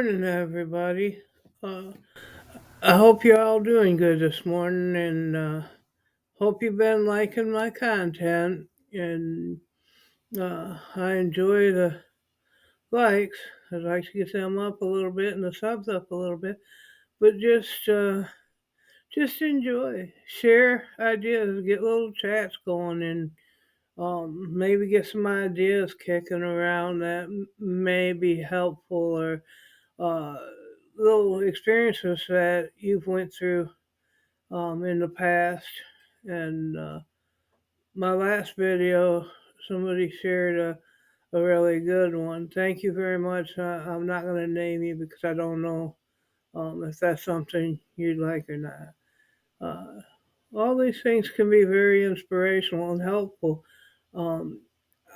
morning, everybody. Uh, I hope you're all doing good this morning, and hope you've been liking my content. And I enjoy the likes. I'd like to get them up a little bit and the subs up a little bit, but just enjoy, share ideas, get little chats going, and maybe get some ideas kicking around that may be helpful or uh, little experiences that you've went through in the past. And my last video, somebody shared a really good one. Thank you very much. I'm not going to name you because I don't know if that's something you'd like or not. Uh, all these things can be very inspirational and helpful. Um,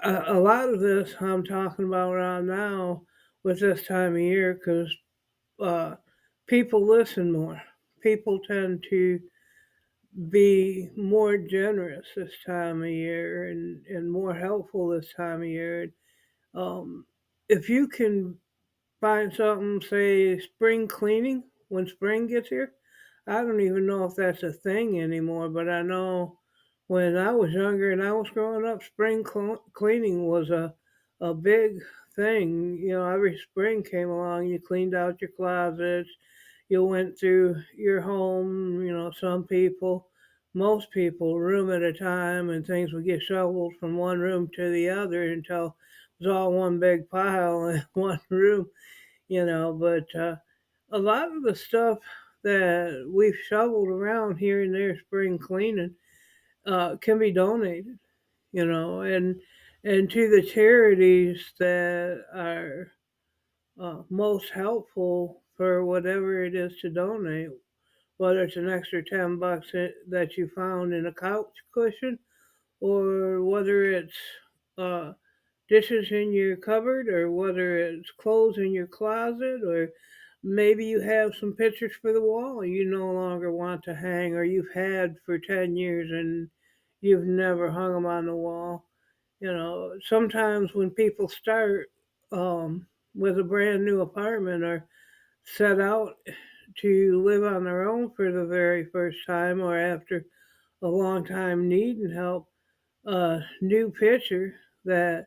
a lot of this I'm talking about right now with this time of year because uh, people listen more. People tend to be more generous this time of year and more helpful this time of year. Um, if you can find something, say spring cleaning, when spring gets here, I don't even know if that's a thing anymore, but I know when I was younger and I was growing up, spring cleaning was a big thing. You know, every spring came along, you cleaned out your closets, you went through your home, you know, some people, most people, room at a time, and things would get shoveled from one room to the other until it was all one big pile in one room, you know. But a lot of the stuff that we've shoveled around here and there spring cleaning can be donated, you know, and to the charities that are most helpful for whatever it is to donate, whether it's an extra $10 that you found in a couch cushion, or whether it's uh, dishes in your cupboard, or whether it's clothes in your closet, or maybe you have some pictures for the wall you no longer want to hang, or you've had for 10 years and you've never hung them on the wall. You know, sometimes when people start with a brand new apartment or set out to live on their own for the very first time, or after a long time needing help, a new picture that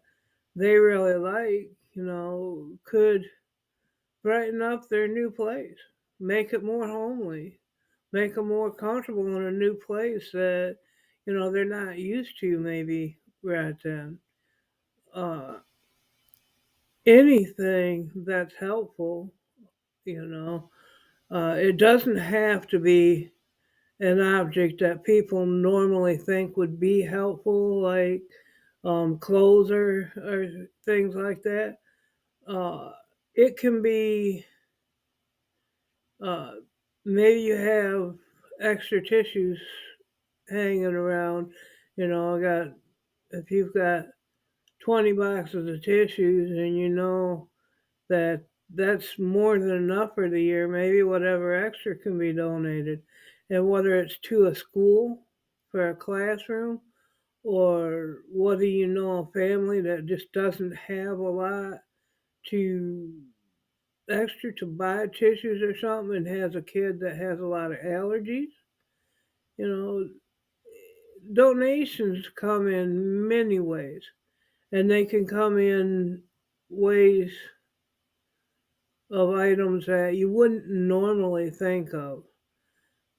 they really like, you know, could brighten up their new place, make it more homely, make them more comfortable in a new place that, you know, they're not used to maybe right then. Uh, Anything that's helpful, you know, it doesn't have to be an object that people normally think would be helpful, like clothes or things like that. Uh, it can be uh, maybe you have extra tissues hanging around. You know, I got if you've got 20 boxes of tissues and you know that that's more than enough for the year, maybe whatever extra can be donated. And whether it's to a school for a classroom, or whether you know a family that just doesn't have a lot to extra to buy tissues or something and has a kid that has a lot of allergies, you know, donations come in many ways, and they can come in ways of items that you wouldn't normally think of.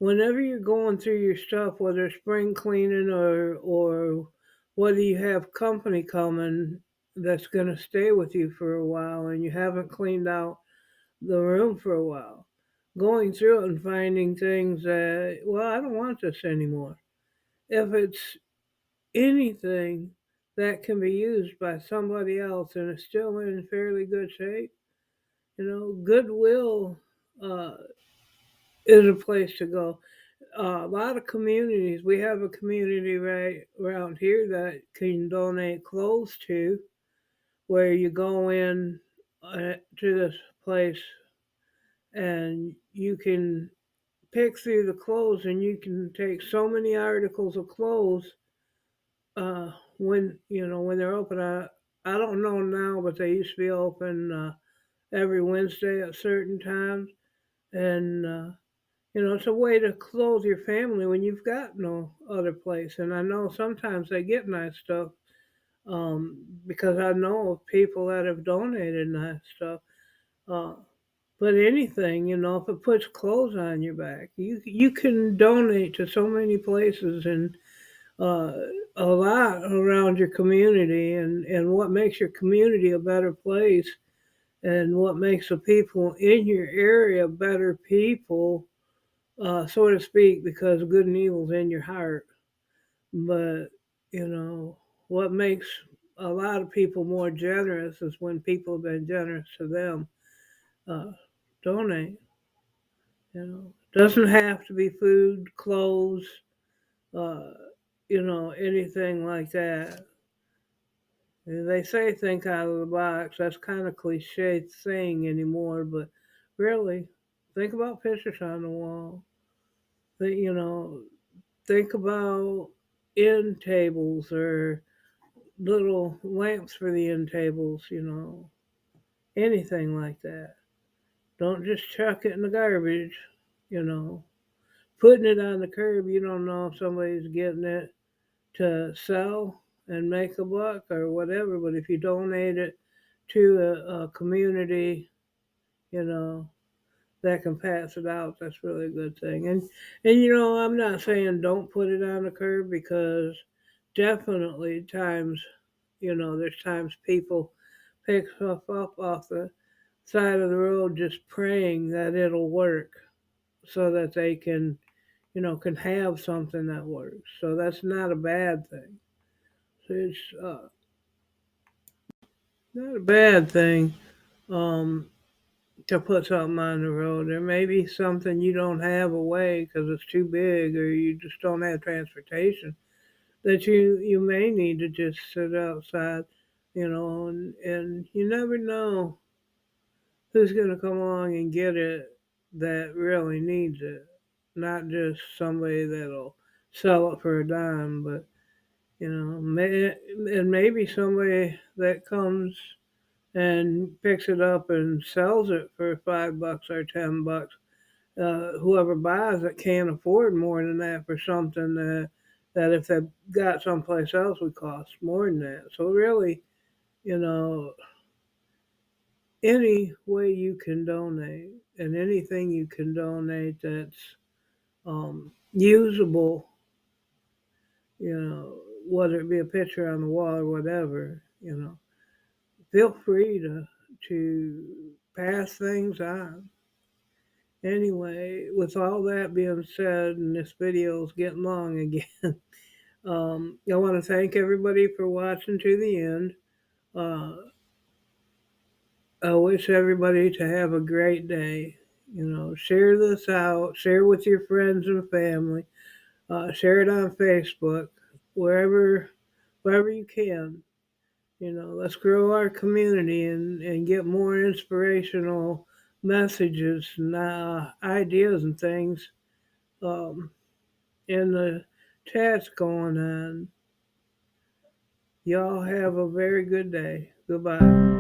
Whenever you're going through your stuff, whether it's spring cleaning or whether you have company coming that's going to stay with you for a while and you haven't cleaned out the room for a while, going through it and finding things that, well, I don't want this anymore. If it's anything that can be used by somebody else and it's still in fairly good shape, you know, Goodwill uh, is a place to go. A lot of communities, we have a community right around here that can donate clothes to, where you go in to this place and you can pick through the clothes and you can take so many articles of clothes when you know when they're open. I don't know now, but they used to be open every Wednesday at certain times. And, it's a way to clothe your family when you've got no other place. And I know sometimes they get nice stuff because I know of people that have donated nice stuff. Uh, but anything, if it puts clothes on your back, you can donate to so many places and uh, a lot around your community, and what makes your community a better place, and what makes the people in your area better people, so to speak, because good and evil's in your heart. But what makes a lot of people more generous is when people have been generous to them. Uh, Donate. Doesn't have to be food, clothes, uh, anything like that. They say think out of the box. That's kind of cliche thing anymore, but really, think about pictures on the wall. Think, think about end tables or little lamps for the end tables. Anything like that. Don't just chuck it in the garbage. You know, Putting it on the curb, you don't know if somebody's getting it to sell and make a buck or whatever. But if you donate it to a community, you know, that can pass it out, that's really a good thing. And I'm not saying don't put it on the curb because definitely times, there's times people pick stuff up off the side of the road just praying that it'll work so that they can have something that works. So that's not a bad thing. So it's not a bad thing um, to put something on the road. There may be something you don't have a way because it's too big, or you just don't have transportation that you may need to just sit outside, and you never know who's going to come along and get it that really needs it. Not just somebody that'll sell it for a dime, but and maybe somebody that comes and picks it up and sells it for $5 or $10. Whoever buys it can't afford more than that for something that if they got someplace else would cost more than that. So really, you know, any way you can donate and anything you can donate that's usable, whether it be a picture on the wall or whatever, feel free to pass things on. Anyway, with all that being said, and this video is getting long again, I want to thank everybody for watching to the end. Uh, I wish everybody to have a great day. Share this out, share with your friends and family, share it on Facebook, wherever you can. Let's grow our community and get more inspirational messages and ideas and things um, in the chats going on. Y'all have a very good day. Goodbye.